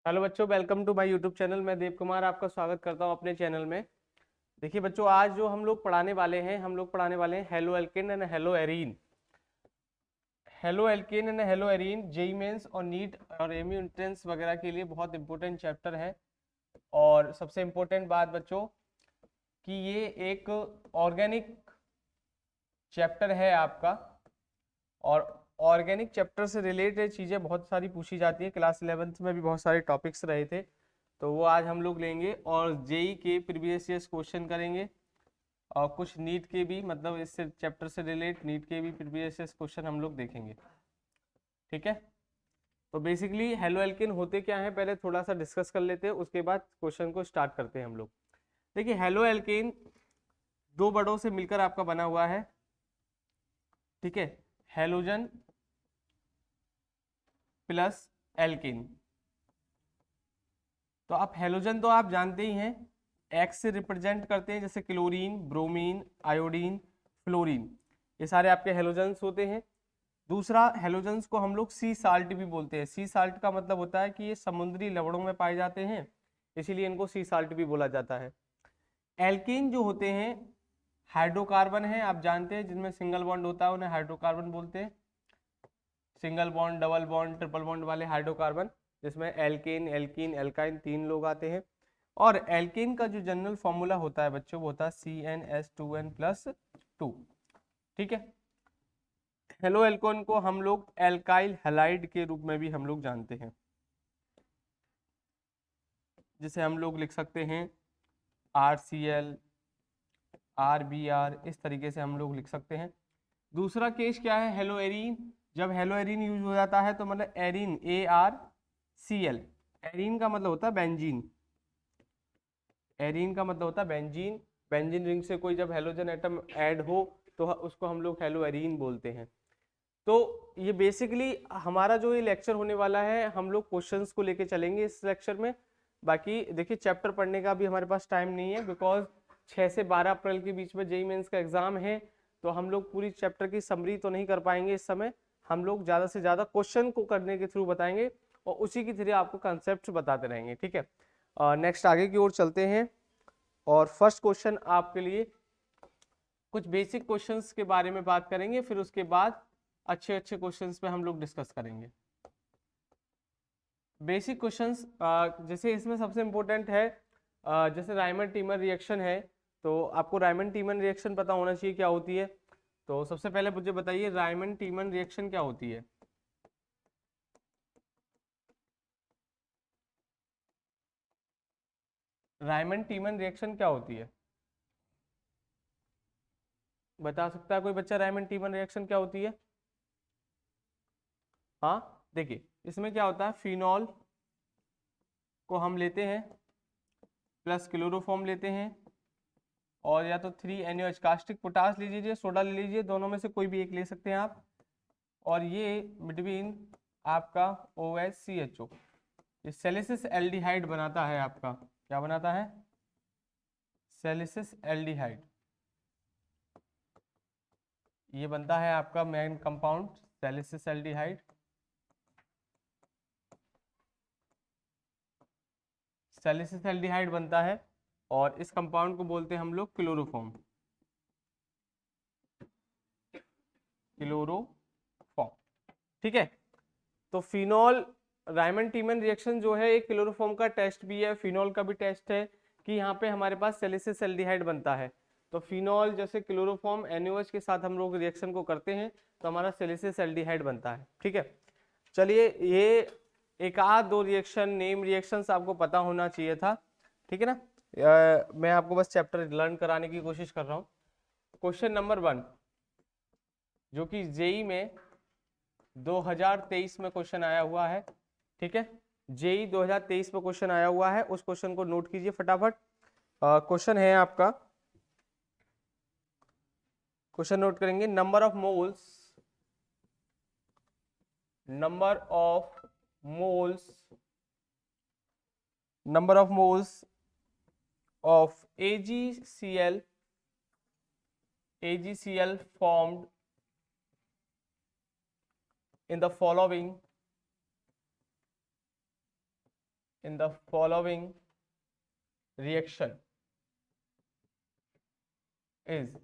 Hello बच्चों, welcome to my YouTube channel. मैं देव कुमार आपका स्वागत करता हूं अपने चैनल में। देखिए बच्चों, आज जो हम लोग पढ़ाने वाले हैं hello alkane and hello arene. Hello alkane and hello arene JEE Mains और नीट और एमयू एंट्रेंस वगैरह के लिए बहुत इंपॉर्टेंट चैप्टर है। और सबसे इम्पोर्टेंट बात बच्चों कि ये एक ऑर्गेनिक चैप्टर है आपका, और ऑर्गेनिक चैप्टर से रिलेटेड चीज़ें बहुत सारी पूछी जाती है। क्लास 11th में भी बहुत सारे टॉपिक्स रहे थे, तो वो आज हम लोग लेंगे। और जेई के प्रीवियस ईयर्स क्वेश्चन करेंगे, और कुछ नीट के भी, मतलब इससे चैप्टर से रिलेट नीट के भी प्रीवियस ईयर्स क्वेश्चन हम लोग देखेंगे। ठीक है, तो बेसिकली हेलो एल्केन होते क्या है पहले थोड़ा सा डिस्कस कर लेते हैं, उसके बाद क्वेश्चन को स्टार्ट करते हैं हम लोग। देखिए, हेलो एल्केन दो बड़ों से मिलकर आपका बना हुआ है। ठीक है, हेलोजन प्लस एल्केन। तो आप हेलोजन तो आप जानते ही हैं, एक्स से रिप्रेजेंट करते हैं, जैसे क्लोरीन, ब्रोमीन, आयोडीन, फ्लोरीन, ये सारे आपके हेलोजन्स होते हैं। दूसरा, हेलोजन्स को हम लोग सी साल्ट भी बोलते हैं। सी साल्ट का मतलब होता है कि ये समुद्री लवणों में पाए जाते हैं, इसीलिए इनको सी साल्ट भी बोला जाता है। एल्कीन जो होते हैं हाइड्रोकार्बन है, आप जानते हैं, जिनमें सिंगल बॉन्ड होता है उन्हें हाइड्रोकार्बन बोलते हैं। Single bond, double bond, triple bond वाले हाइड्रोकार्बन, जिसमें एल्केन, एल्कीन, एल्काइन तीन लोग आते हैं। और एल्केन का जो जनरल फॉर्मूला होता है बच्चों, वो होता है CnS2n+2। ठीक है, हेलो एल्कोन को हम लोग एल्काइल हैलाइड के रूप में भी हम लोग जानते हैं, जिसे हम लोग लिख सकते हैं RCl, RBr, इस तरीके से हम लोग लिख सकते हैं। दूसरा केस क्या है, हेलो एरीन। जब हेलो एरीन यूज हो जाता है तो मतलब एरीन, ArCl, एरीन का मतलब होता है बेंजीन। एरीन का मतलब होता है बेंजीन। बेंजीन रिंग से कोई जब हेलोजन एटम ऐड हो तो उसको हम लोग हेलो एरीन बोलते हैं। तो ये बेसिकली हमारा जो ये लेक्चर होने वाला है, हम लोग क्वेश्चंस को लेके चलेंगे इस लेक्चर में। बाकी देखिए, चैप्टर पढ़ने का भी हमारे पास टाइम नहीं है, बिकॉज 6 से 12 अप्रैल के बीच में जेई मेंस का एग्जाम है, तो हम लोग पूरी चैप्टर की समरी तो नहीं कर पाएंगे इस समय। हम लोग ज़्यादा से ज़्यादा क्वेश्चन को करने के थ्रू बताएंगे, और उसी की थ्रू आपको कंसेप्ट बताते रहेंगे। ठीक है, नेक्स्ट आगे की ओर चलते हैं। और फर्स्ट क्वेश्चन आपके लिए कुछ बेसिक क्वेश्चंस के बारे में बात करेंगे, फिर उसके बाद अच्छे अच्छे क्वेश्चंस पे हम लोग डिस्कस करेंगे। बेसिक क्वेश्चंस, जैसे इसमें सबसे इम्पोर्टेंट है, जैसे रायमंड टीमर रिएक्शन है, तो आपको रायमंड टीमर रिएक्शन पता होना चाहिए क्या होती है। तो सबसे पहले मुझे बताइए, रायमंड टीमर रिएक्शन क्या होती है। रायमंड टीमर रिएक्शन क्या होती है, बता सकता है कोई बच्चा रायमंड टीमर रिएक्शन क्या होती है? हाँ, देखिए इसमें क्या होता है, फिनॉल को हम लेते हैं प्लस क्लोरोफॉर्म लेते हैं, और या तो 3NaOH, कास्टिक पोटास ले लीजिए, सोडा ले लीजिए, दोनों में से कोई भी एक ले सकते हैं आप। और ये बिटवीन आपका OHCHO, ये सेलिसिस एल्डिहाइड बनाता है आपका। क्या बनाता है? सेलिसिस एल्डिहाइड। ये बनता है आपका मेन कंपाउंड सेलिसिस एल्डिहाइड। सेलिसिस एल्डिहाइड बनता है, और इस कंपाउंड को बोलते हैं हम लोग क्लोरोफॉर्म। क्लोरोफॉर्म, ठीक है। तो फिनॉल, रायमंड टीमन रिएक्शन जो है एक क्लोरोफॉर्म का टेस्ट भी है, फिनॉल का भी टेस्ट है, कि यहाँ पे हमारे पास सेलिसिस एल्डिहाइड बनता है। तो फिनॉल जैसे क्लोरोफॉर्म NaOH के साथ हम लोग रिएक्शन को करते हैं, तो हमारा सेलिसिस एल्डिहाइड बनता है। ठीक है, चलिए, ये एक आध दो रिएक्शन, नेम रिएक्शंस आपको पता होना चाहिए था। ठीक है ना, मैं आपको बस चैप्टर लर्न कराने की कोशिश कर रहा हूँ। क्वेश्चन नंबर 1, जो कि जेई में 2023 में क्वेश्चन आया हुआ है। ठीक है, जेई 2023 में क्वेश्चन आया हुआ है, उस क्वेश्चन को नोट कीजिए फटाफट। क्वेश्चन है आपका, क्वेश्चन नोट करेंगे, number of moles, number of moles, number of moles of AgCl formed in the following in the following reaction is,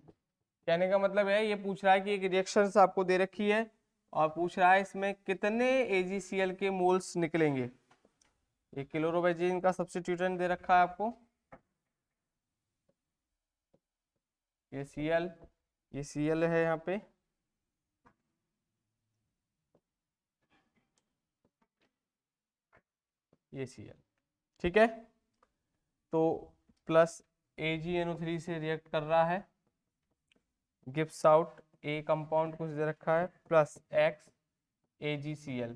कहने का मतलब है ये पूछ रहा है कि एक रिएक्शन आपको दे रखी है और पूछ रहा है इसमें कितने AgCl के मोल्स निकलेंगे। ये क्लोरोबेंजीन का सब्स्टिट्यूटेंट दे रखा है आपको, ये Cl, ये Cl है यहाँ पे, ये Cl, ठीक है। तो प्लस AgNO3 से रिएक्ट कर रहा है, गिव्स आउट ए कंपाउंड कुछ दे रखा है प्लस X AgCl।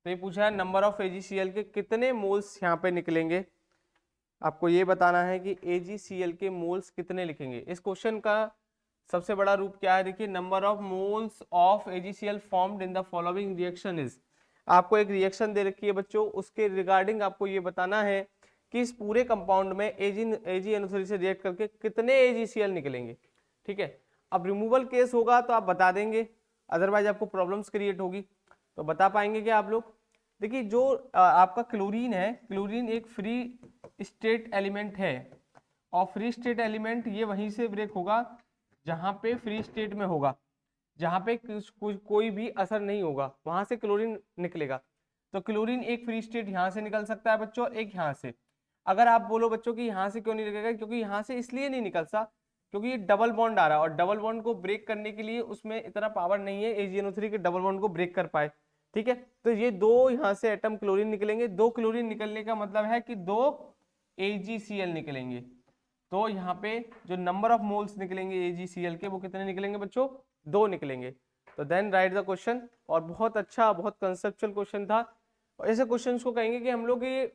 तो ये पूछा है नंबर ऑफ AgCl के कितने मोल्स यहाँ पे निकलेंगे। आपको ये बताना है कि AgCl के मोल्स कितने लिखेंगे। इस क्वेश्चन का सबसे बड़ा रूप क्या है, देखिए number of moles of AgCl formed in the following reaction is. आपको एक रिएक्शन दे रखी है बच्चों, उसके रिगार्डिंग आपको ये बताना है कि इस पूरे कंपाउंड में AgNO3 से रिएक्ट करके कितने AgCl निकलेंगे, ठीक है। अब रिमूवल केस होगा तो आप बता देंगे, अदरवाइज आपको प्रॉब्लम्स क्रिएट होगी। तो बता पाएंगे क्या आप लोग? देखिए जो आपका क्लोरीन है, क्लोरीन एक फ्री स्टेट एलिमेंट है और फ्री स्टेट एलिमेंट ये वहीं से ब्रेक होगा जहां पे फ्री स्टेट में होगा, जहां पे कोई भी असर नहीं होगा, वहां से क्लोरीन निकलेगा। तो क्लोरीन एक फ्री स्टेट यहाँ से निकल सकता है बच्चों और एक यहाँ से। अगर आप बोलो बच्चों कि यहाँ से क्यों नहीं निकलेगा, क्योंकि यहाँ से इसलिए नहीं निकल सकता क्योंकि ये डबल बॉन्ड आ रहा है और डबल बॉन्ड को ब्रेक करने के लिए उसमें इतना पावर नहीं है AgNO3 के डबल बॉन्ड को ब्रेक कर पाए, ठीक है। तो ये दो यहाँ से एटम क्लोरीन निकलेंगे, दो क्लोरीन निकलने का मतलब है कि दो AgCl निकलेंगे। तो यहाँ पे जो नंबर ऑफ मोल्स निकलेंगे AgCl के वो कितने निकलेंगे बच्चों? 2 निकलेंगे। तो देन राइट द क्वेश्चन। और बहुत अच्छा, बहुत कंसेप्चुअल क्वेश्चन था। और ऐसे क्वेश्चंस को कहेंगे कि हम लोग ये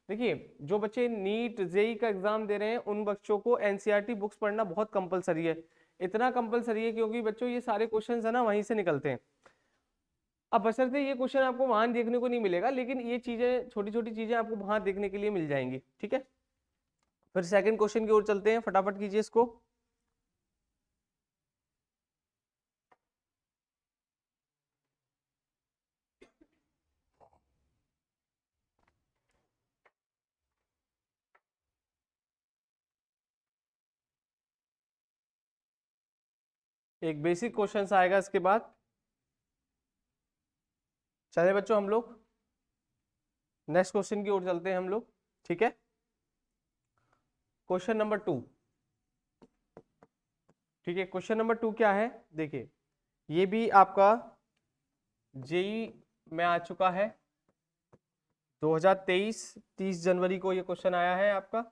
देखिए जो बच्चे नीट जेई का एग्जाम दे रहे हैं उन बच्चों को एनसीईआरटी बुक्स पढ़ना बहुत कंपलसरी है। इतना कंपलसरी है क्योंकि बच्चों ये सारे क्वेश्चंस है ना वहीं से निकलते हैं। अब बशर्ते ये क्वेश्चन आपको वहां देखने को नहीं मिलेगा, लेकिन ये चीजें छोटी छोटी चीजें आपको वहां देखने के लिए मिल जाएंगी, ठीक है। फिर सेकंड क्वेश्चन की ओर चलते हैं, फटाफट कीजिए इसको। एक बेसिक क्वेश्चन आएगा इसके बाद। चलिए बच्चों हम लोग नेक्स्ट क्वेश्चन की ओर चलते हैं हम लोग, ठीक है। क्वेश्चन नंबर 2, ठीक है। क्वेश्चन नंबर 2 क्या है, देखिए ये भी आपका जेई में आ चुका है 2023 30 जनवरी को ये क्वेश्चन आया है आपका।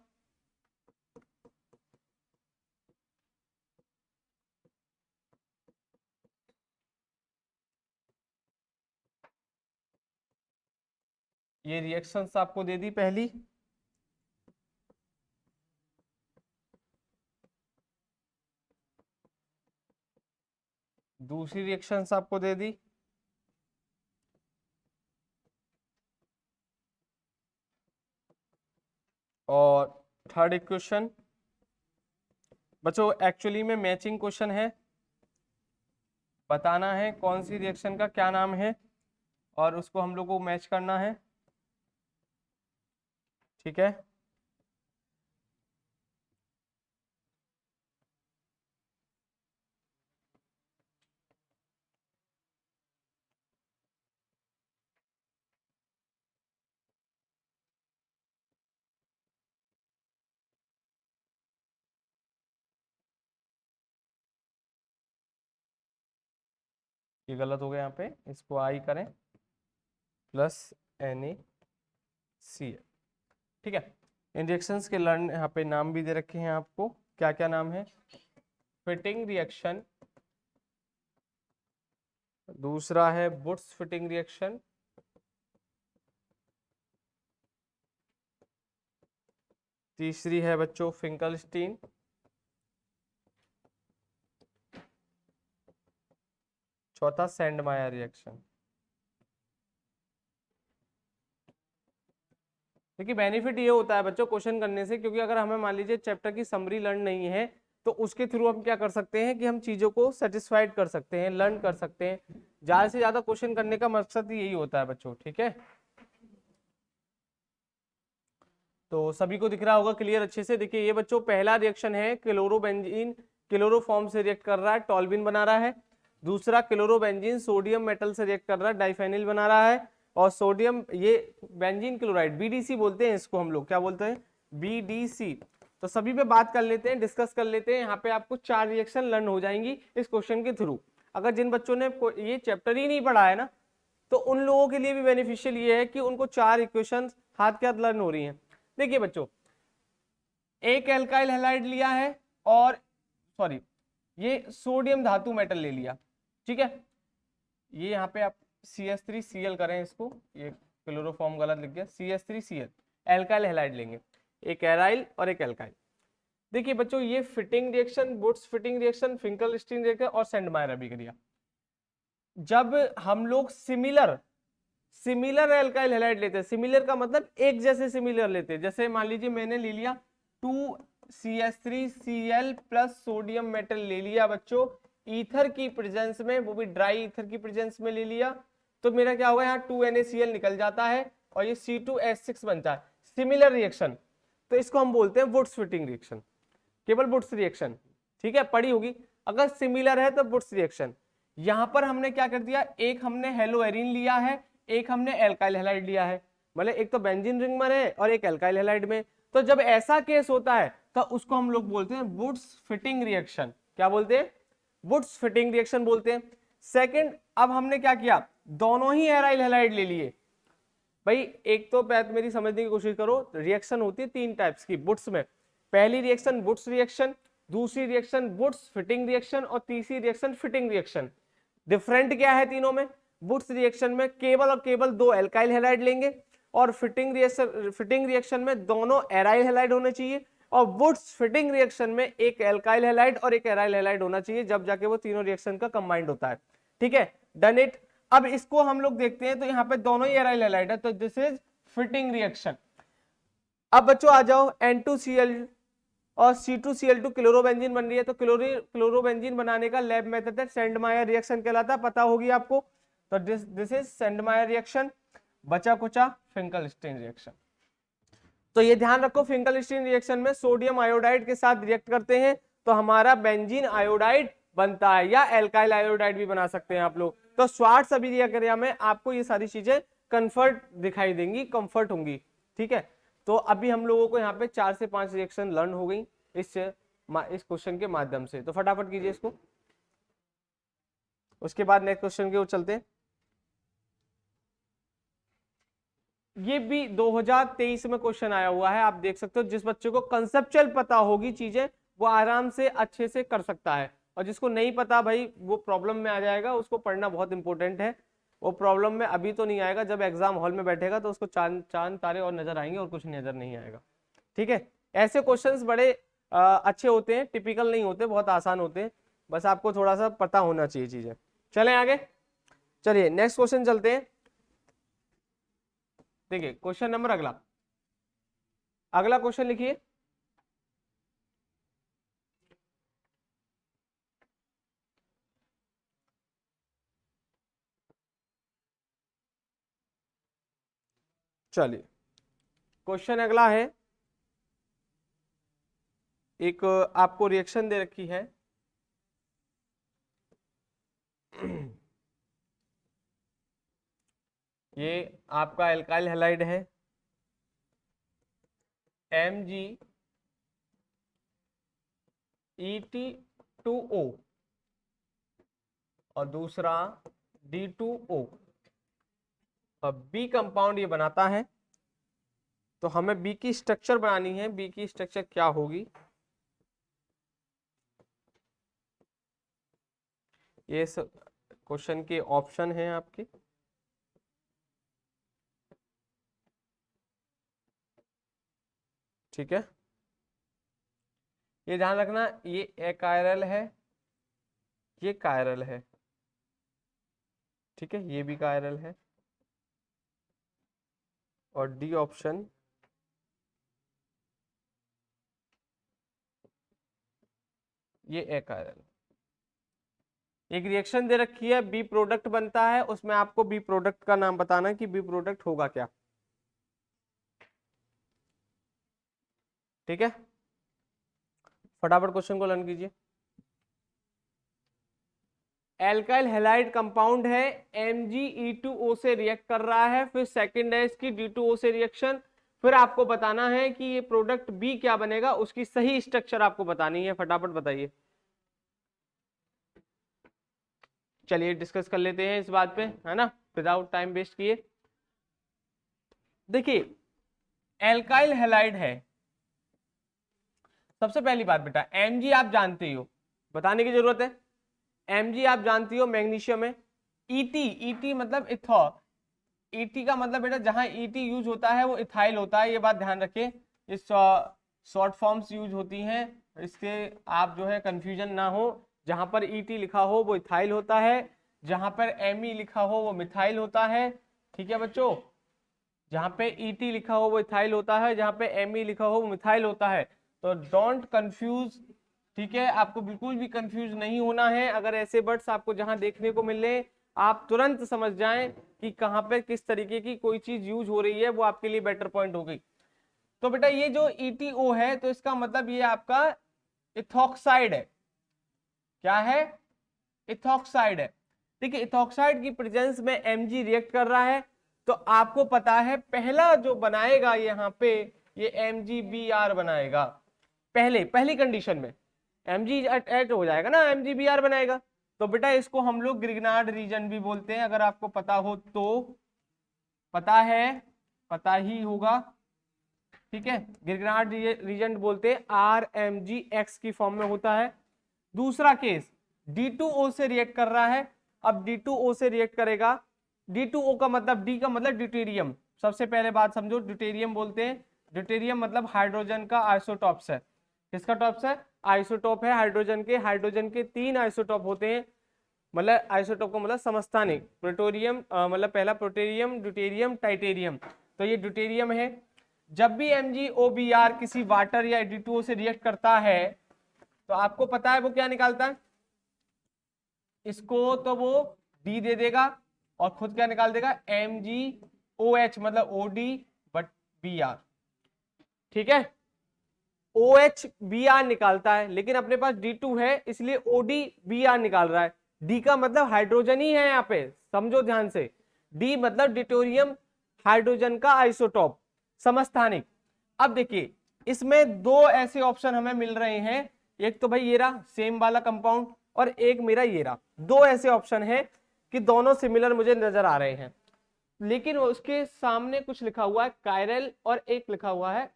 ये रिएक्शंस आपको दे दी पहली, दूसरी रिएक्शंस आपको दे दी, और थर्ड इक्वेशन। बच्चों एक्चुअली में मैचिंग क्वेश्चन है, बताना है कौन सी रिएक्शन का क्या नाम है और उसको हम लोग को मैच करना है, ठीक है। ये गलत हो गया, यहाँ पे इसको आई करें प्लस NaCl, ठीक है। इन रिएक्शंस के लर्न यहाँ पे नाम भी दे रखे हैं आपको, क्या क्या नाम है? फिटिंग रिएक्शन, दूसरा है बुट्स फिटिंग रिएक्शन, तीसरी है बच्चों फिंकलस्टीन, चौथा सैंडमायर रिएक्शन। देखिए बेनिफिट ये होता है बच्चों क्वेश्चन करने से, क्योंकि अगर हमें मान लीजिए चैप्टर की समरी लर्न नहीं है तो उसके थ्रू हम क्या कर सकते हैं कि हम चीजों को सेटिस्फाइड कर सकते हैं, लर्न कर सकते हैं। ज्यादा से ज्यादा क्वेश्चन करने का मकसद यही होता है बच्चों, ठीक है। तो सभी को दिख रहा होगा क्लियर अच्छे से। देखिए ये बच्चों पहला रिएक्शन है, क्लोरोबेंजीन क्लोरोफॉर्म से रिएक्ट कर रहा है, टॉल्विन बना रहा है। दूसरा क्लोरोबेंजीन सोडियम मेटल से रिएक्ट कर रहा है, डाइफेनिल बना रहा है। और सोडियम ये बेंजीन क्लोराइड बीडीसी बोलते हैं इसको, हम लोग क्या बोलते हैं, बीडीसी। तो सभी पे बात कर लेते हैं, डिस्कस कर लेते हैं। यहाँ पे आपको 4 रिएक्शन लर्न हो जाएंगी इस क्वेश्चन के थ्रू। अगर जिन बच्चों ने ये चैप्टर ही नहीं पढ़ा है ना, तो उन लोगों के लिए भी बेनिफिशियल ये है कि उनको 4 इक्वेशन हाथ के हाथ लर्न हो रही हैं। देखिए बच्चों, एक एल्काइल हैलाइड लिया है और सॉरी ये सोडियम धातु मेटल ले लिया, ठीक है। ये यहाँ पे आप CH3Cl करें इसको, ये क्लोरोफॉर्म गलत लिख गया, CH3Cl एल्काइल हैलाइड लेंगे, एक एराइल और एक एल्काइल। देखिए बच्चों ये Fittig reaction, Wurtz Fittig reaction, Finkelstein reaction और सेंडमायर अभिक्रिया। जब हम लोग सिमिलर एल्काइल हैलाइड लेते हैं, सिमिलर का मतलब एक जैसे सिमिलर लेते हैं, जैसे मान लीजिए मैंने ले लिया 2CH3Cl प्लस सोडियम मेटल ले लिया बच्चों ईथर की प्रेजेंस में, वो भी ड्राई ईथर की प्रेजेंस में ले लिया, तो मेरा क्या होगा, यहाँ 2NaCl निकल जाता है और ये C2H6 बनता है, सिमिलर रिएक्शन। तो इसको हम बोलते हैं वुड्स फिटिंग रिएक्शन, केवल वुड्स रिएक्शन, ठीक है, पड़ी होगी। अगर सिमिलर है तो वुड्स रिएक्शन। यहां पर हमने क्या कर दिया, एक हमने हेलोएरिन लिया है, एक हमने एल्काइल हैलाइड लिया है, मतलब एक तो बेंजीन रिंग में है और एक एल्काइल हैलाइड में। तो जब ऐसा केस होता है तो उसको हम लोग बोलते हैं वुड्स फिटिंग रिएक्शन। क्या बोलते हैं, वुड्स फिटिंग रिएक्शन बोलते हैं। सेकंड, अब हमने क्या किया, दोनों ही एराइल हैलाइड ले लिए। भाई एक तो बात मेरी समझने की कोशिश करो, रिएक्शन होती है 3 टाइप्स की वुड्स में। पहली रिएक्शन वुड्स रिएक्शन, दूसरी रिएक्शन वुड्स फिटिंग रिएक्शन और तीसरी रिएक्शन फिटिंग रिएक्शन। डिफरेंट क्या है तीनों में, वुड्स रिएक्शन में केवल और केवल 2 एल्काइल हैलाइड लेंगे और फिटिंग रिएक्शन में दोनों एराइल हैलाइड होने चाहिए, और वुड्स फिटिंग रिएक्शन में एक एल्काइल हैलाइड और एक एराइल हैलाइड होना चाहिए, जब जाके वो तीनों रिएक्शन का कंबाइंड होता है, ठीक है, डन इट। अब इसको हम लोग देखते हैं तो यहाँ पे दोनों ही एराइल हैलाइड है, तो दिस इज फिटिंग रिएक्शन। अब बच्चों आ जाओ, N2Cl और C2Cl2 क्लोरोबेंजीन बन रही है, तो क्लोरोबेंजीन बनाने का लैब मेथड है सेंडमायर रिएक्शन कहलाता है, पता होगी आपको। तो दिस इज सेंडमायर रिएक्शन। बचा कुचा फिंकलस्टीन रिएक्शन। तो ये ध्यान रखो, फिंकलस्टीन रिएक्शन में सोडियम आयोडाइड के साथ रिएक्ट करते हैं तो हमारा बेंजीन आयोडाइड बनता है, या एल्काइल आयोडाइड भी बना सकते हैं आप लोग। तो स्वार्ट्ज अभिक्रिया में आपको ये सारी चीजें कंफर्ट दिखाई देंगी, कंफर्ट होंगी, ठीक है। तो अभी हम लोगों को यहाँ पे 4 से 5 रिएक्शन लर्न हो गई इस क्वेश्चन के माध्यम से। तो फटाफट कीजिए इसको, उसके बाद नेक्स्ट क्वेश्चन की ओर चलते हैं। ये भी 2023 में क्वेश्चन आया हुआ है, आप देख सकते हो। जिस बच्चे को कंसेप्चुअल पता होगी चीजें वो आराम से अच्छे से कर सकता है, और जिसको नहीं पता भाई वो प्रॉब्लम में आ जाएगा। उसको पढ़ना बहुत इंपॉर्टेंट है। वो प्रॉब्लम में अभी तो नहीं आएगा, जब एग्जाम हॉल में बैठेगा तो उसको चांद तारे और नजर आएंगे और कुछ नजर नहीं आएगा, ठीक है। ऐसे क्वेश्चंस बड़े अच्छे होते हैं, टिपिकल नहीं होते, बहुत आसान होते हैं, बस आपको थोड़ा सा पता होना चाहिए चीजें। चलें आगे, चलिए नेक्स्ट क्वेश्चन चलते हैं। देखिए क्वेश्चन नंबर अगला क्वेश्चन लिखिए। चलिए क्वेश्चन अगला है, एक आपको रिएक्शन दे रखी है ये आपका एल्काइल हैलाइड है MgEt2O और दूसरा D2O, और बी कंपाउंड ये बनाता है। तो हमें बी की स्ट्रक्चर बनानी है, बी की स्ट्रक्चर क्या होगी, ये क्वेश्चन के ऑप्शन हैं आपके। ठीक है, ये ध्यान रखना, ये एकायरल है, ये कायरल है, ठीक है, ये भी कायरल है, और डी ऑप्शन ये एकायरल। एक रिएक्शन दे रखी है, बी प्रोडक्ट बनता है, उसमें आपको बी प्रोडक्ट का नाम बताना है कि बी प्रोडक्ट होगा क्या। ठीक है, फटाफट क्वेश्चन को लर्न कीजिए। एल्काइल हैलाइड कंपाउंड है, MgE2O से रिएक्ट कर रहा है, फिर सेकंड है इसकी D2O से रिएक्शन, फिर आपको बताना है कि ये प्रोडक्ट बी क्या बनेगा, उसकी सही स्ट्रक्चर आपको बतानी है। फटाफट बताइए। चलिए डिस्कस कर लेते हैं इस बात पे, है ना, विदाउट टाइम वेस्ट किए। देखिए एल्काइल हैलाइड है, सबसे पहली बात बेटा Mg आप जानते हो, बताने की जरूरत है। Mg आप जानती हो मैग्नीशियम है। ET मतलब इथॉल, ET का मतलब बेटा जहां ET यूज होता है वो इथाइल होता है, ये बात ध्यान रखें। इस शॉर्ट फॉर्म्स यूज होती हैं, इसके आप जो है कंफ्यूजन ना हो। जहां पर ET लिखा हो वो इथाइल होता है, जहां पर Me लिखा हो वो मिथाइल होता है। ठीक है बच्चों, जहां पे ET लिखा हो वो इथाइल होता है, जहां पे Me लिखा हो वो मिथाइल होता है। तो डोंट कंफ्यूज, ठीक है, आपको बिल्कुल भी कंफ्यूज नहीं होना है। अगर ऐसे वर्ड्स आपको जहां देखने को मिले आप तुरंत समझ जाएं कि कहां पे किस तरीके की कोई चीज यूज हो रही है, वो आपके लिए बेटर पॉइंट हो गई। तो बेटा ये जो ETO है तो इसका मतलब ये आपका इथॉक्साइड है। क्या है? इथॉक्साइड है। देखिए इथॉक्साइड की प्रेजेंस में Mg रिएक्ट कर रहा है, तो आपको पता है पहला जो बनाएगा यहाँ पे ये MgBr बनाएगा। पहली कंडीशन में Mg ऐड हो जाएगा ना, MgBr बनाएगा। तो बेटा इसको हम लोग ग्रिग्नार्ड रीजन भी बोलते हैं, अगर आपको पता हो तो। पता है, पता ही होगा, ठीक है। ग्रिग्नार्ड रीजन बोलते हैं, RMgX की फॉर्म में होता है। दूसरा केस D2O से रिएक्ट कर रहा है। अब D2O से रिएक्ट करेगा, D2O का मतलब, D का मतलब ड्यूटेरियम। सबसे पहले बात समझो, ड्यूटेरियम बोलते हैं, ड्यूटेरियम मतलब हाइड्रोजन का आइसोटॉप्स है। किसका टॉप्स है? आइसोटॉप है हाइड्रोजन के। हाइड्रोजन के 3 आइसोटॉप होते हैं, मतलब आइसोटॉप का मतलब समस्थानिक। प्लूटोनियम मतलब पहला प्लूटोनियम, ड्यूटेरियम, टाइटेरियम। तो ये ड्यूटेरियम है। जब भी MgOBr किसी वाटर या D2O से रिएक्ट करता है तो आपको पता है वो क्या निकालता है, इसको तो वो D दे देगा और खुद क्या निकाल देगा, MgOH मतलब OD बट Br। ठीक है, OH Br निकालता है, लेकिन अपने पास D2 है इसलिए OD Br निकाल रहा है। D का मतलब हाइड्रोजन ही है यहाँ पे, समझो ध्यान से। D मतलब ड्यूटेरियम, हाइड्रोजन का आइसोटॉप, समस्थानिक। अब देखिए इसमें दो ऐसे ऑप्शन हमें मिल रहे हैं, एक तो भाई ये रहा सेम वाला कंपाउंड, और एक मेरा ये रहा। दो ऐसे ऑप्शन है कि दोनों सिमिलर मुझे नजर आ रहे हैं, लेकिन उसके सामने कुछ लिखा हुआ है कायरल और एक लिखा हुआ है,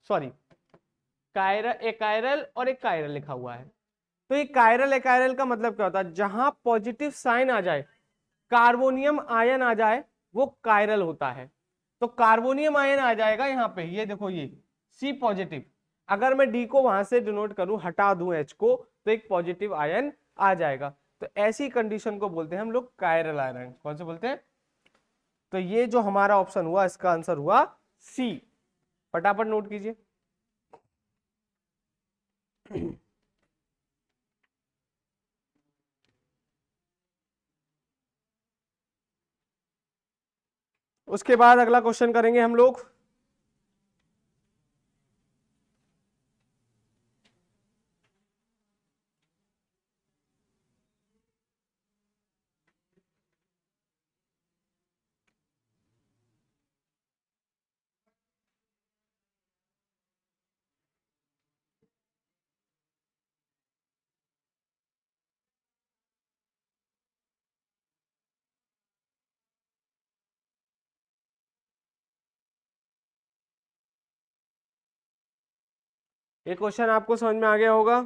सॉरी, एक कायरल और एक कायरल लिखा हुआ है। तो ये कायरल एकायरल का मतलब क्या होता है, जहां पॉजिटिव साइन आ जाए, कार्बोनियम आयन आ जाए, वो कायरल होता है। तो कार्बोनियम आयन आ जाएगा यहाँ पे, ये देखो ये C पॉजिटिव। अगर मैं D को वहां से डिनोट करूं, हटा दूं H को, तो एक पॉजिटिव आयन आ जाएगा। तो ऐसी कंडीशन को बोलते हैं हम लोग कायरल आयन। कौन से बोलते हैं? तो ये जो हमारा ऑप्शन हुआ इसका आंसर हुआ C। फटाफट नोट कीजिए। उसके बाद अगला क्वेश्चन करेंगे हम लोग। ये क्वेश्चन आपको समझ में आ गया होगा।